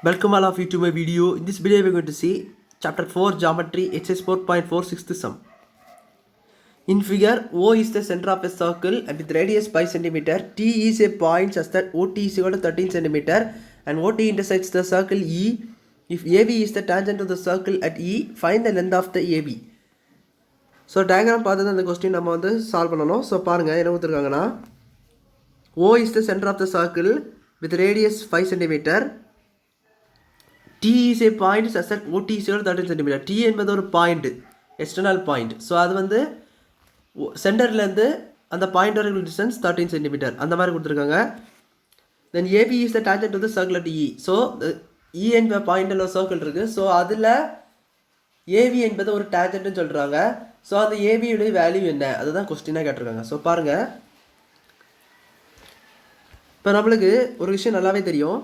Welcome all of you to my video. In this video we are going to see chapter 4 geometry exercise 4.4 sixth sum. In figure, O is the center of a circle and with radius 5 cm. T is a point such that OT is equal to 13 cm and OT intersects the circle E. If AB is the tangent to the circle at E, find the length of the AB. So diagram பார்த்து அந்த question நம்ம வந்து solve பண்ணனும். So பாருங்க என்ன கொடுத்திருக்காங்கன்னா O is the center of the circle with radius 5 cm. T is a point such that OT is equal to 13 cm. T என்பது ஒரு point, external point. So அது வந்து சென்டர்லேருந்து அந்த பாயிண்ட் வரைக்கும் டிஸ்டன்ஸ் 13 cm அந்த மாதிரி கொடுத்துருக்காங்க. தென் AB is the tangent to the circle at E. So E என்ப பாயிண்டில் ஒரு சர்க்கிள் இருக்குது. ஸோ அதில் AB என்பது ஒரு டேஞ்சன்ட்னு சொல்கிறாங்க. ஸோ அந்த ஏபியுடைய வேல்யூ என்ன, அதுதான் கொஸ்டினாக கேட்டிருக்காங்க. ஸோ பாருங்கள், இப்போ நம்மளுக்கு ஒரு விஷயம் நல்லாவே தெரியும்,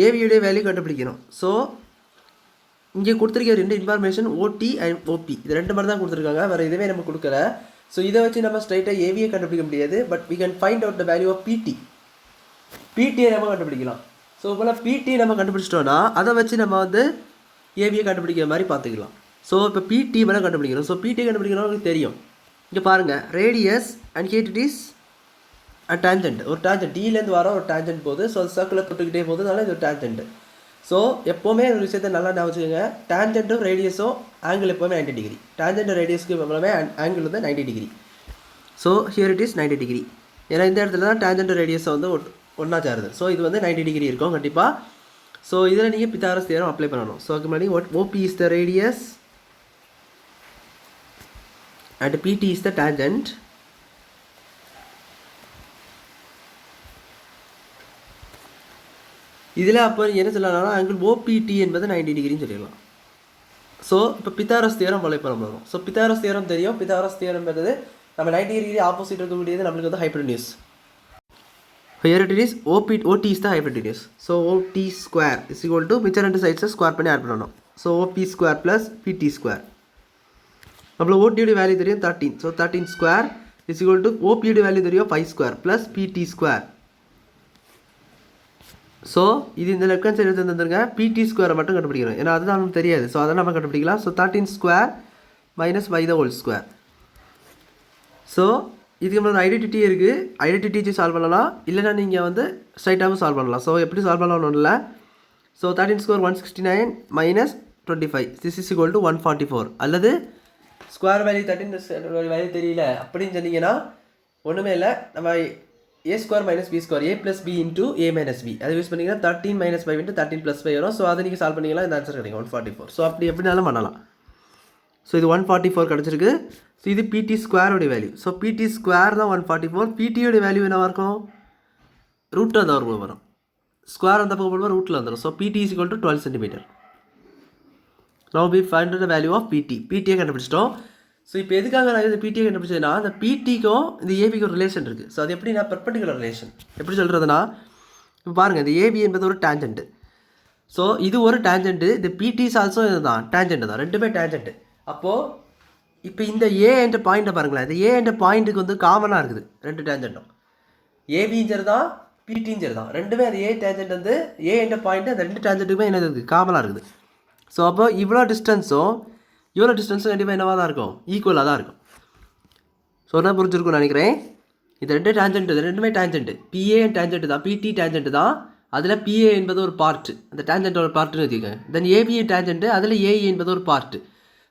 ஏபியுடைய வேல்யூ கண்டுபிடிக்கணும். ஸோ இங்கே கொடுத்துருக்க ரெண்டு இன்ஃபர்மேஷன் ஓடி அண்ட் ஓபி, இது ரெண்டு மாதிரி தான் கொடுத்துருக்காங்க, வேறு இதுவே நம்ம கொடுக்கல. ஸோ இதை வச்சு நம்ம ஸ்ட்ரைட்டாக ஏவியை கண்டுபிடிக்க முடியாது. But we can find out the value of PT. பிடியை நம்ம கண்டுபிடிக்கலாம். ஸோ இப்போலாம் பிடி நம்ம கண்டுபிடிச்சிட்டோன்னா அதை வச்சு நம்ம வந்து ஏவியை கண்டுபிடிக்கிற மாதிரி பார்த்துக்கலாம். ஸோ இப்போ பிடி மேலே கண்டுபிடிக்கணும். ஸோ பிடி கண்டுபிடிக்கணும் உங்களுக்கு தெரியும். இங்கே பாருங்கள், radius and here it is tangent. ஒரு டேஞ்சன்ட் டீலேருந்து வர ஒரு டேஞ்சன்ட் போகுது. ஸோ அது சர்க்கிளில் தொட்டுக்கிட்டே போகுதுனால இது ஒரு டேஞ்சன்ட். ஸோ எப்போவுமே ஒரு விஷயத்தை நல்லா ஞாபகம் வச்சுக்கோங்க, டேஞ்சன்ட்டும் ரேடியஸும் ஆங்கிள் எப்போவுமே 90 டிகிரி. டேஞ்சன்ட் ரேடியஸ்க்கு எப்போவுமே ஆங்கிள் வந்து 90 degree. So here it is 90 degree. ஏன்னா இந்த இடத்துல தான் டேஞ்சன்ட் ரேடியஸை வந்து ஒன்றா சேருது. ஸோ இது வந்து 90 டிகிரி இருக்கும் கண்டிப்பாக. ஸோ இதில் நீங்கள் பித்தாகரஸ் தியரம் அப்ளை பண்ணணும். ஸோ அதுக்கு முன்னாடி OP is the radius and PT is the tangent. இதில் அப்போ என்ன சொல்லலாம்னா ஆங்கிள் ஓபிடி என்பது 90 டிகிரின்னு சொல்லிடலாம். ஸோ இப்போ பித்தாகரஸ் தியரம் அப்ளை பண்ண போகிறோம். ஸோ பித்தாகரஸ் தியரம் தெரியும். பித்தாகரஸ் தியரம் என்பது நம்ம 90 டிகிரி ஆப்போசிட் இருக்கக்கூடியது நம்மளுக்கு வந்து hypotenuse. Here it is OT is the hypotenuse. So OT square is equal to மிச்ச ரெண்டு சைட்ஸை ஸ்கொயர் பண்ணி ஆட் பண்ணணும். So OP square plus PT square. நம்மளுக்கு ஓடியோட வேல்யூ தெரியும் 13. So 13 square is equal to ஓபியோட வேல்யூ தெரியும் 5 square plus PT square. So இது இந்த லெஃப்ட் ஹேண்ட் சைடு எடுத்து வந்துருங்க, பிடி ஸ்கொயரை மட்டும் கண்டுபிடிக்கணும், ஏன்னா அதுதான் நமக்கு தெரியாது. ஸோ அதை நம்ம கண்டுபிடிக்கலாம். So 13 square minus 5 the whole square. So இதுக்கு நம்மளோட ஐடென்டிட்டி இருக்குது, ஐடென்டிட்டி வச்சு சால்வ் பண்ணலாம், இல்லைனா நீங்கள் வந்து ஸ்ட்ரைட்டாகவும் சால்வ் பண்ணலாம். ஸோ எப்படி சால்வ் பண்ணலாம்னு இல்லை. So 13 square 169 minus 25 this is equal to 144. அல்லது ஸ்கொயர் வேல்யூ 13 வேல்யூ தெரியல அப்படின்னு சொன்னீங்கன்னா ஒன்றுமே இல்லை, நம்ம ஏ ஸ்கொயர் மைனஸ் பி ஸ்கொயர் ஏ ப்ளஸ் பி இன்ட்டு ஏ மைனஸ் பி அதை யூஸ் பண்ணிங்கன்னா 13 மைனஸ் 5 இன்ட்டு 13 ப்ளஸ் 5 வரும். ஸோ அதை நீங்கள் சால்வ் பண்ணிக்கலாம், இந்த ஆன்சர் கிடைக்கும் 144. ஸோ அப்படி எப்படினாலும் பண்ணலாம். ஸோ இது 144 கிடச்சிருக்கு. ஸோ இது பிடி ஸ்கொயரோடைய வேல்யூ. ஸோ பிடி ஸ்கொயர் தான் 144. பிடியோடைய வேல்யூ என்னவாக இருக்கும், ரூட்டில் தான் வரும். ஸ்கொயர் அந்த பக்கம் போடுவோம், ரூட்டில் வந்துடும். ஸோ பிடி is equal to 12 centimetre. Now we find the value of PT. PTயை கண்டுபிடிச்சிட்டோம். ஸோ இப்போ எதுக்காக நான் இந்த பிடியை கண்டுபிடிச்சதுன்னா, அந்த பிடிக்கும் இந்த ஏபிக்கும் ஒரு ரிலேஷன் இருக்குது. ஸோ அது எப்படி நான் பெர்பெண்டிகுலர் ரிலேஷன் எப்படி சொல்கிறதுனா, இப்போ பாருங்கள், இந்த ஏபி என்பது ஒரு டேஞ்சன்ட்டு. ஸோ இது ஒரு டேஞ்சன்ட்டு, இந்த பிடி இஸ் ஆல்சோ இதுதான் டேஞ்சன்ட்டு தான், ரெண்டுமே டேஞ்சன்ட்டு. அப்போது இப்போ இந்த ஏ என்ற பாயிண்ட்டை பாருங்களேன், இந்த ஏ என்ற பாயிண்ட்டுக்கு வந்து காமனாக இருக்குது ரெண்டு டேஞ்சன்ட்டும். ஏபிஞ்சர் தான் பிடிஞ்சர் தான், ரெண்டுமே அந்த ஏ டேஞ்சன்ட் வந்து ஏ என்ற பாயிண்ட்டு அந்த ரெண்டு டேஞ்சன்ட்டுக்குமே என்ன இருக்குது, காமனாக இருக்குது. ஸோ அப்போ இவ்வளோ டிஸ்டன்ஸும் கண்டிப்பாக என்னவாக தான் இருக்கும், ஈக்குவலாக தான் இருக்கும். ஸோ என்ன புரிஞ்சிருக்கும்னு நினைக்கிறேன். இது ரெண்டு டேஞ்சன்ட், இது ரெண்டுமே டேஞ்சன்ட்டு. பிஏ டேஞ்சன்ட்டு தான், பிடி டேஞ்சன்ட்டு தான். அதில் பிஏ என்பது ஒரு பார்ட்டு, அந்த டேஞ்சன்ட்டோட பார்ட்டுன்னு வச்சுக்கோங்க. தென் ஏபிஏ டேஞ்சன்ட்டு, அதில் ஏஇ என்பது ஒரு பார்ட்டு.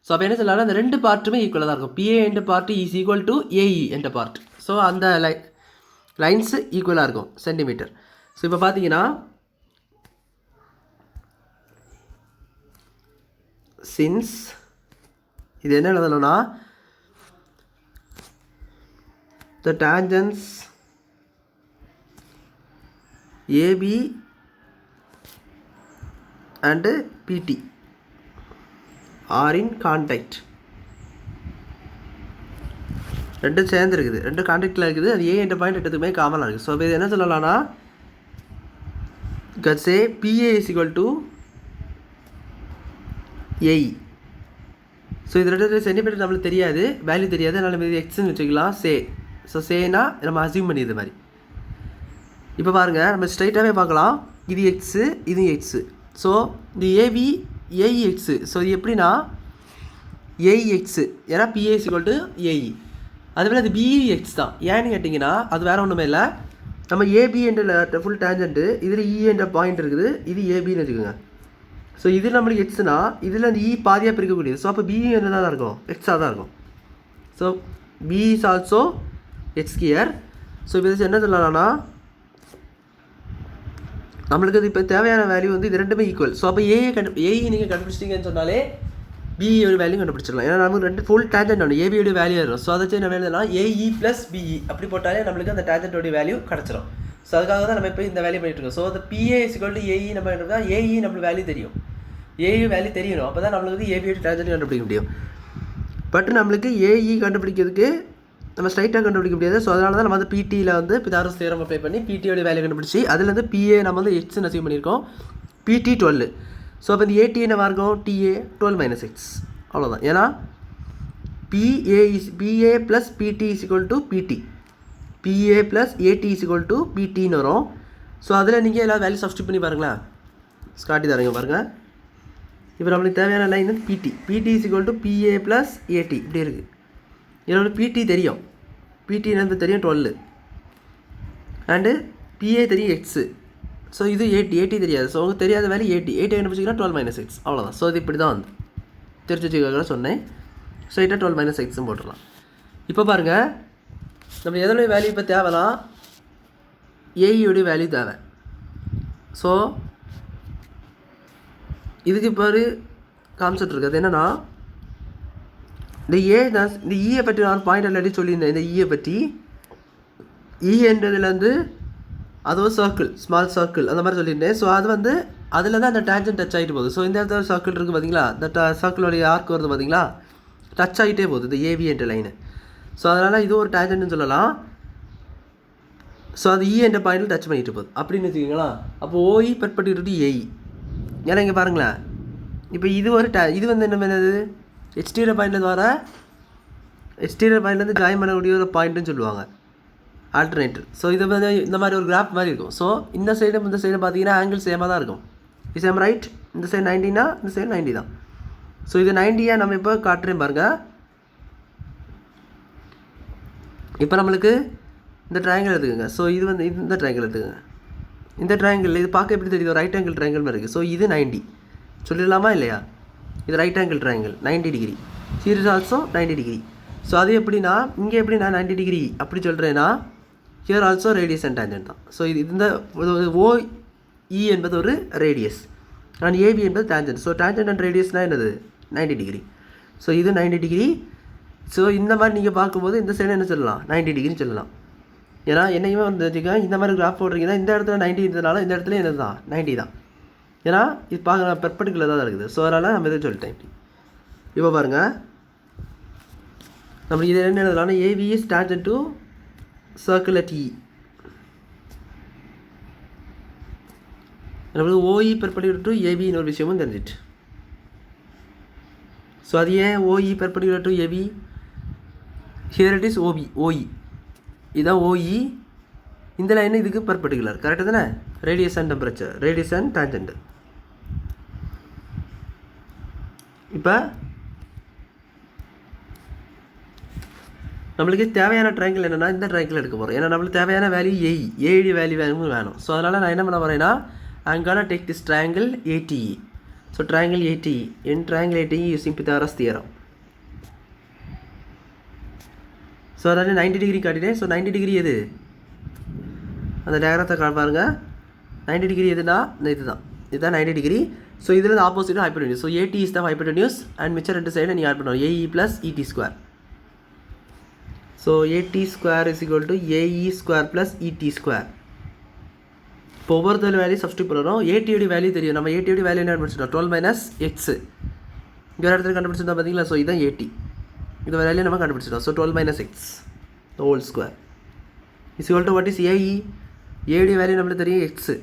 ஸோ அப்போ என்ன சொல்லலாம், அந்த ரெண்டு பார்ட்டுமே ஈக்குவலாக தான் இருக்கும். பிஏ என்ற part is equal to AE என்ற பார்ட். ஸோ அந்த லைன்ஸு ஈக்குவலாக இருக்கும் சென்டிமீட்டர். ஸோ இப்போ பார்த்தீங்கன்னா சின்ஸ் இது என்ன எழுதணும்னா, the tangents AB and PT are in contact. ரெண்டும் சேர்ந்து இருக்குது, ரெண்டு கான்டாக்டில் இருக்குது. அது ஏ என்ற பாயிண்ட் ரெண்டுத்துக்குமே காமனாக இருக்குது. ஸோ இது என்ன சொல்லலாம்னா, say PA is equal to AE. So இது ரெண்டு சென்டிமீட்டர் நம்மளுக்கு தெரியாது, வேல்யூ தெரியாது, அதனால் நம்ம இது எக்ஸ்ன்னு வச்சுக்கலாம். ஸோ சேனா நம்ம அசியூம் பண்ணி இது மாதிரி. இப்போ பாருங்கள், நம்ம ஸ்ட்ரைட்டாகவே பார்க்கலாம், இது எக்ஸு இது எக்ஸு. ஸோ இந்த ஏபி ஏஇஎக்ஸு. ஸோ இது எப்படின்னா ஏஇஎக்ஸு, ஏன்னா பிஏ ஈக்குவல் டு ஏஇ. அதுபோல் அது பிஇஎக்ஸ் தான். ஏன்னு கேட்டிங்கன்னா அது வேறு ஒன்றுமே இல்லை, நம்ம ஏபி என்ற ஃபுல் டேஞ்சன்ட்டு, இதில் இ என்ற பாயிண்ட் இருக்குது, இது ஏபின்னு வச்சுக்கோங்க. ஸோ இது நம்மளுக்கு எக்ஸ்னா இதில் அந்த இ பாதியாக பிரிக்கக்கூடியது. ஸோ அப்போ பிஇ என்ன தான் இருக்கும், எக்ஸாக தான் இருக்கும். So B is also x here. So இப்போ என்ன சொல்லலாம்னா நம்மளுக்கு அது இப்போ தேவையான வேல்யூ வந்து இது ரெண்டுமே ஈக்குவல். ஸோ அப்போ ஏஇ நீங்கள் கண்டுபிடிச்சிட்டிங்கன்னு சொன்னாலே பிஇயோட வேல்யூ கண்டுபிடிச்சிடலாம். ஏன்னா நமக்கு ரெண்டு ஃபுல் டேஞ்சன்ட் ஆகணும், ஏபியோட வேல்யூ வரும். ஸோ அதை நம்ம எழுதலாம் ஏஇ ப்ளஸ் பிஇ அப்படி போட்டாலே நம்மளுக்கு அந்த டேஞ்சன்டோட வேல்யூ கிடச்சிரும். ஸோ அதுக்காக தான் நம்ம இப்போ இந்த வேல்யூ பண்ணிட்டு இருக்கோம். ஸோ அந்த பிஏ ஈக்குவல் டு ஏஇ நம்ம என்ன ஏஇ நம்மளுக்கு வேல்யூ தெரியும், ஏஇ வேல்யூ தெரியணும். அப்போ தான் நம்மளுக்கு ஏபியோட டேஞ்சன்ட் கண்டுபிடிக்க முடியும். பட் நம்மளுக்கு ஏஇ கண்டுபிடிக்கிறதுக்கு நம்ம ஸ்ட்ரைட்டாக கண்டுபிடிக்க முடியாது. ஸோ அதனால தான் நம்ம வந்து பிடியில் வந்து பிதாகரஸ் தியரம் அப்ளை பண்ணி பிடியோட வேல்யூ கண்டுபிடிச்சி அதுலேருந்து பிஏ நம்ம வந்து எக்ஸ்ன்னு அசீவ் பண்ணியிருக்கோம், பிடி 12. ஸோ அப்போ இந்த ஏடி என்ன இருக்கும், டிஏ 12 - எக்ஸ், அவ்வளோதான். ஏன்னா PA plus PT is equal to PT, PA plus AT is equal to பிடின்னு வரும். ஸோ அதில் நீங்கள் எல்லா வேல்யூ சப்ஸ்டியூட் பண்ணி பாருங்களேன், காட்டி தரீங்க பாருங்கள். இப்போ நம்மளுக்கு தேவையான லைன் வந்து PT is equal to PA plus AT இப்படி இருக்குது. இதோட பிடி தெரியும், பிடி என்னது தெரியும் 12, அண்டு பிஏ தெரியும் எக்ஸு. ஸோ இது ஏடி தெரியாது. ஸோ உங்களுக்கு தெரியாத வேல்யூ ஏடி கண்டுபிடிச்சிங்கன்னா 12 - எக்ஸ், அவ்வளோதான். ஸோ இது இப்படி தான் வந்து தெரிஞ்சு வச்சுக்காக சொன்னேன். ஸ்ட்ரைட்டாக 12 - எக்ஸும் போட்டுடலாம். இப்போ பாருங்கள் நம்ம எதோடைய வேல்யூ இப்போ தேவைலாம் ஏஇயோடைய வேல்யூ தேவை. ஸோ இதுக்கு இப்போ ஒரு கான்செப்ட் இருக்குது, அது என்னென்னா இந்த இந்த ஈயை பற்றி நான் பாயிண்ட் ஆல்ரெடி சொல்லியிருந்தேன். இந்த ஈயை பற்றி என்றதுலேருந்து அது ஒரு சர்க்கிள், ஸ்மால் சர்க்கிள் அந்த மாதிரி சொல்லியிருந்தேன். ஸோ அது வந்து அதில் தான் அந்த டேஞ்சன்ட் டச் ஆகிட்டு போகுது. ஸோ இந்த இடத்துல ஒரு சர்க்கிள் இருக்குது பார்த்தீங்களா, இந்த சர்க்கிளோடைய ஆர்க் வருது பார்த்தீங்களா, டச் ஆகிட்டே போகுது இந்த ஏபி என்ற லைனு. ஸோ அதனால் இது ஒரு டேஞ்சன்ட்னு சொல்லலாம். ஸோ அது இ என்ற பாயிண்டில் டச் பண்ணிட்டு போகுது அப்படின்னு வச்சுக்கிங்களா. அப்போ ஓஇ பெர்பெண்டிகுலர் டு ஏஇ. ஏன்னா இங்கே பாருங்களேன், இப்போ இது ஒரு இது வந்து என்ன பண்ணுது, எக்ஸ்டீரியர் பாயிண்ட்லேருந்து வர எக்ஸ்டீரியர் பாயிண்ட்லேருந்து ஜாயின் பண்ணக்கூடிய ஒரு பாயிண்ட்டுன்னு சொல்லுவாங்க, ஆல்டர்னேட்டர். ஸோ இது வந்து இந்த மாதிரி ஒரு கிராஃப் மாதிரி இருக்கும். ஸோ இந்த சைடும் இந்த சைடும் பார்த்தீங்கன்னா ஆங்கிள் சேமாக தான் இருக்கும். இது சேம் ரைட், இந்த சைடு 90னா இந்த சைடு 90 தான். ஸோ இது 90யாக நம்ம இப்போ காட்டுறேன் பாருங்கள். இப்போ நம்மளுக்கு இந்த ட்ரையாங்கிள் எடுத்துக்கோங்க. ஸோ இது வந்து இந்த ட்ரையாங்கிள் எடுத்துக்கோங்க. இந்த ட்ரையாங்கிள் இது பார்க்க எப்படி தெரியுது, ரைட் ஆங்கிள் ட்ரையாங்கிள் மாதிரி இருக்குது. ஸோ இது 90 சொல்லிடலாமா இல்லையா, இது right angle triangle 90 degree, series also 90 degree. So அது எப்படின்னா இங்கே எப்படி நான் 90 டிகிரி அப்படி சொல்கிறேன்னா here also radius and tangent தான். ஸோ இது இந்த ஓஇ என்பது ஒரு ரேடியஸ் அண்ட் ஏபி என்பது டேஞ்சன்ட். ஸோ டேஞ்சன்ட் அண்ட் ரேடியஸ்னால் என்னது 90 டிகிரி. ஸோ இது 90 டிகிரி. ஸோ இந்த மாதிரி நீங்கள் பார்க்கும்போது இந்த சைடு என்ன சொல்லலாம் 90 டிகிரின்னு சொல்லலாம். ஏன்னா என்னையுமே வந்து வச்சுக்கோங்க, இந்த மாதிரி கிராஃப் போடுறீங்கன்னா இந்த இடத்துல 90 இருந்ததுனால இந்த இடத்துல என்ன தான் 90 தான். ஏன்னா இது பார்க்க பெர்பெண்டிகுலர் தான் இருக்குது. ஸோ அதனால் நம்ம இதை சொல்லிட்டேன். இப்போ பாருங்கள் நம்ம இதை என்ன எழுதலாம்னா AV is tangent to circle at E. நம்மளுக்கு ஓஇ பெர்பெண்டிகுலர் டு ஏபின்னு ஒரு விஷயமும் தெரிஞ்சிட்டு. ஸோ அது ஏன் OE perpendicular to AB, here it is OE, இதுதான் ஓஇ. இந்த லைன் இதுக்கு பெர்பெண்டிகுலர், கரெக்டாக தானே, radius and temperature, radius and tangent. இப்போ நம்மளுக்கு தேவையான ட்ரையாங்கிள் என்னென்னா இந்த ட்ரையாங்கிள் எடுக்க போகிறோம். ஏன்னா நம்மளுக்கு தேவையான வேல்யூ ஏடி வேல்யூ வேணும். ஸோ அதனால் நான் என்ன பண்ண போகிறேன்னா I'm gonna take this triangle ATE. So triangle ATE, in triangle ATE using Pythagoras theorem. So அதாவது 90 டிகிரி காட்டினேன். ஸோ 90 டிகிரி எது, அந்த டயக்ராத்தை பாருங்க. 90 டிகிரி எதுனா இதுதான் 90 டிகிரி. ஸோ இதில் opposite hypotenuse. So AD is the hypotenuse and மிச்சம் ரெண்டு சைடு நீங்கள் ஆட் பண்ணுவோம் AE plus ED square. So AD square is equal to AE square plus ED square. இப்போ ஒவ்வொருத்தர் வேல்யூ சப்ஸ்டியூட் பண்ணுறோம். ஏடியோட வேல்யூ தெரியும், நம்ம ஏடியோட வேல்யூ என்ன கண்டுபிடிச்சிட்டோம் 12 - எக்ஸ். இங்கே ஒரு இடத்துல கண்டுபிடிச்சிருந்தோம் பார்த்தீங்களா. ஸோ இதுதான் ஏடி, இந்த வேல்யூ நம்ம கண்டுபிடிச்சிட்டோம். So 12 - x whole square is equal to what is AE. AD value நம்மளுக்கு தெரியும் எக்ஸு,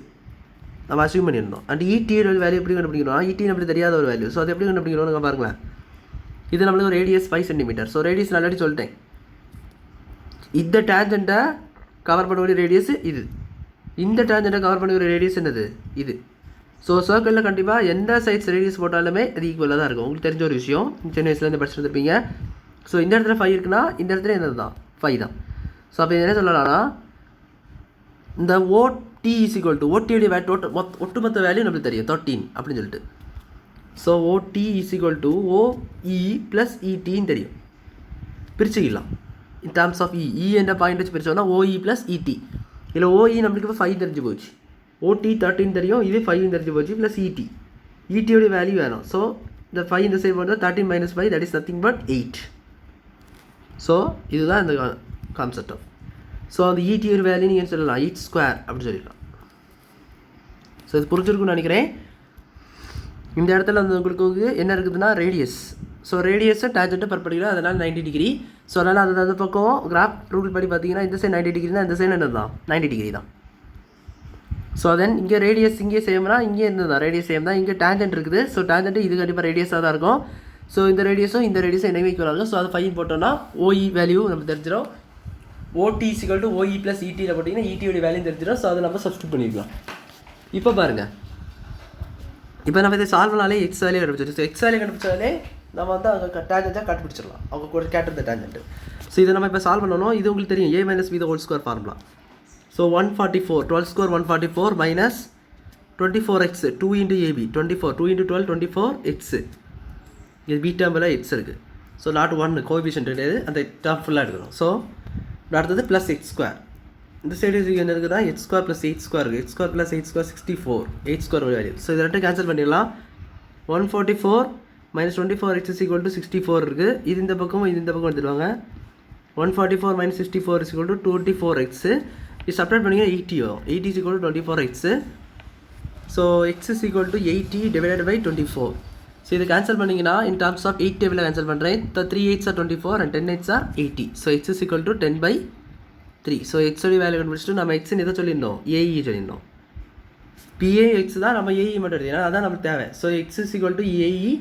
நம்ம அசீவ் பண்ணியிருந்தோம். அண்ட் இடியோட வேல்யூ எப்படி கண்டுபிடிக்கிறோம், இடி நம்மளுக்கு தெரியாத ஒரு வேல்யூ. ஸோ அது எப்படி கண்டுபிடிக்கிறோம் நீங்கள் பாருங்களேன். இது நம்மளுக்கு ஒரு radius 5 centimetre. So radius already சொல்லிட்டேன். இந்த டேஞ்சண்ட்டை கவர் பண்ணக்கூடிய ரேடியஸ் இது, இந்த டேஞ்சண்ட்டை கவர் பண்ணக்கூடிய ரேடியஸ் என்னது இது. ஸோ சர்க்கிளில் கண்டிப்பாக எந்த சைட்ஸ் ரேடியஸ் போட்டாலுமே அது ஈக்குவலாக தான் இருக்கும். உங்களுக்கு தெரிஞ்ச ஒரு விஷயம், சின்ன வயசுலேருந்து படிச்சுட்டு இருப்பீங்க. ஸோ இந்த இடத்துல 5 இருக்குன்னா இந்த இடத்துல என்னது தான் 5 தான். ஸோ அப்போ என்ன சொல்லலாம்னா இந்த ஓடி ஈக்குவல் டு ஓடியோடைய ஒட்டுமொத்த வேல்யூ நம்மளுக்கு தெரியும் 13 அப்படின்னு சொல்லிட்டு. ஸோ ஓடி ஈக்குவல் டு ஓஇ ப்ளஸ் இடின்னு தெரியும், பிரிச்சுக்கலாம் இன் டேர்ம்ஸ் ஆஃப் இ என்ற பாயிண்ட் வச்சு பிரிச்சோம்னா ஓஇ ப்ளஸ் இடி. இதில் ஓஇ நம்மளுக்கு இப்போ 5 தெரிஞ்சு போச்சு, ஓடி 13 தெரியும், இது 5 தெரிஞ்சு போச்சு ப்ளஸ் இடி. இடியோடைய வேல்யூ வேணும். ஸோ இந்த 5 இந்த சைடு போட்டால் 13 - 5 that is nothing but 8. So இதுதான் இந்த கான்செப்ட் ஆஃப். ஸோ அந்த இடியோட வேல்யூ நீங்கள் சொல்லலாம் 8 ஸ்கொயர் அப்படின்னு சொல்லிடலாம். ஸோ இது புரிஞ்சிருக்குன்னு நினைக்கிறேன். இந்த இடத்துல வந்து உங்களுக்கு என்ன இருக்குதுன்னா ரேடியஸ். ஸோ ரேடியஸை டேஞ்செண்ட்டு பர்பெண்டிகுலர், அதனால் 90 டிகிரி. ஸோ அதனால் அந்த பக்கம் கிராஃப் ரூல் படி பார்த்தீங்கன்னா இந்த சைடு 90 டிகிரி தான், இந்த சைடு என்ன தான் 90 டிகிரி தான். ஸோ தென் இங்கே ரேடியஸ் இங்கே சேம்னா இங்கே இருந்தது தான் ரேடியஸ் சேம் தான். இங்கே டேஞ்செண்ட் இருக்குது. ஸோ டேஞ்செண்ட் இது கண்டிப்பாக ரேடியஸாக தான் இருக்கும். ஸோ இந்த ரேடியஸும் என்னைக்கு ஈக்குவலாக இருக்கும். ஸோ அதை 5 போட்டோம்னா ஓஇ வேல்யூ நம்ம தெரிஞ்சிடும். ஓடி ஈக்குவல் டு ஓஇ ப்ளஸ் இடியில் போட்டிங்கன்னா இடியோட வேல்யூ தெரிஞ்சிடும். ஸோ அதை நம்ம சப்ஸ்டியூட் பண்ணிக்கலாம். இப்போ பாருங்கள், இப்போ நம்ம இதை சால்வ் பண்ணாலே எக்ஸ் வேல்யூ கண்டுபிடிச்சிடும். ஸோ எக்ஸ் வேல்யூ கண்டுபிடிச்சாலே நம்ம வந்து அங்கே டேஞ்செண்ட்டாக கண்டுபிடிச்சிடலாம், அவங்க கூட கேட்டிருந்த டேஞ்செண்ட்டு. ஸோ இதை நம்ம இப்போ சால்வ் பண்ணணும். இது உங்களுக்கு தெரியும் a - b whole square formula. So 144 12 square 144 minus 24x 2 × ab 24 2 × 12 24x. இது பி டேர்மில் எக்ஸ் இருக்குது. ஸோ நாட் 1 கோஎஃபிஷியன்ட் கிடையாது, அந்த டேர்ம் ஃபுல்லாக எடுக்கணும். ஸோ அடுத்தது ப்ளஸ் எக்ஸ் ஸ்கொயர். இந்த சைடு என்ன இருக்குதா எக்ஸ் ஸ்கொயர் ப்ளஸ் 8 ஸ்கொயர் இருக்குது. X square plus 8 square 64, 8 square value. So இதை ரெண்டு கேன்சல் பண்ணிடலாம். 144 - 24x = 64 இருக்குது. இது இந்த பக்கம் எடுத்துருவாங்க. 144 - 64 = 24x. இது சப்ராக்ட் பண்ணிங்கன்னா 80 வரும். 80 = 24x. So x = 80 divided by 24. So இது கேன்சல் பண்ணிங்கன்னா இன் டேர்ம்ஸ் ஆஃப் 8 டேபிளில் கேன்சல் பண்ணுறேன். 3 8s are 24 and 10 8s are 80. So x = 10/3. So எக்ஸோடைய வேல்யூ கண்டுபிடிச்சிட்டு நம்ம எக்ஸ்ன்னு எதை சொல்லியிருந்தோம் ஏஇ சொல்லியிருந்தோம். பிஏ எக்ஸ் தான், நம்ம ஏஇ மட்டும் எடுத்தீங்கன்னா அதான் நமக்கு தேவை. So x = AE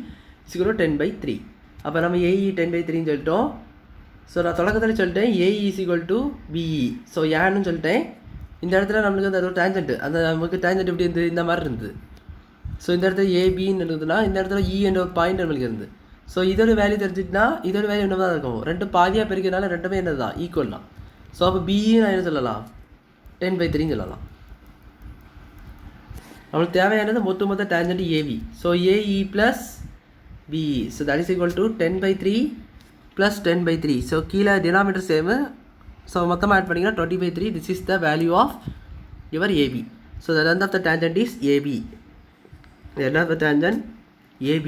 = 10/3. அப்போ நம்ம ஏஇ 10/3ன்னு சொல்லிட்டோம். ஸோ நான் தொடக்கத்தில் சொல்லிட்டேன் ஏஇ = பிஇ. ஸோ ஏன்னு சொல்லிட்டேன். இந்த இடத்துல நம்மளுக்கு அந்த ஒரு டேஞ்சென்ட், அந்த நமக்கு டேஞ்சென்ட் எப்படி இருந்தது இந்த மாதிரி இருந்தது. ஸோ இந்த இடத்துல ஏபின்னு இருக்குதுன்னா இந்த இடத்துல இ என்ற ஒரு பாயிண்ட் நம்மளுக்கு இருந்து. ஸோ இதோட வேல்யூ தெரிஞ்சுட்டுனா இதோட வேல்யூ என்ன தான் இருக்கும், ரெண்டு பாதியாக பிரிக்கிறதுனால ரெண்டுமே என்னது தான் ஈக்குவல் தான். ஸோ அப்போ பிஇ நான் என்ன சொல்லலாம் 10/3ன்னு சொல்லலாம். நம்மளுக்கு தேவையானது மொத்த tangent AB. So AE plus BE. So that is equal to 10/3 plus 10/3. So கீழே டினாமினேட்டர் சேமு. ஸோ மொத்தமாக ஆட் பண்ணிங்கன்னா 20/3. This is the value of your AB. So the length of the tangent is AB. The length of the tangent AB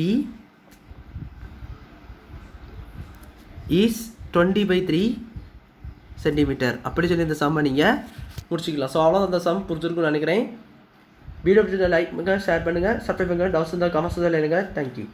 is 20/3 centimeter. அப்படி சொல்லி இந்த சம்மை நீங்கள் முடிச்சிக்கலாம். So அவ்வளோ அந்த some புரிஞ்சிருக்குன்னு நினைக்கிறேன். வீடியோ பிடிச்ச லைக் பண்ணுங்கள், ஷேர் பண்ணுங்கள், சப்ஸ்கிரைப் பண்ணுங்கள். டவுட்ஸ் இருந்தால் கமெண்ட்ஸ் தான் இல்லைங்க. தேங்க்யூ.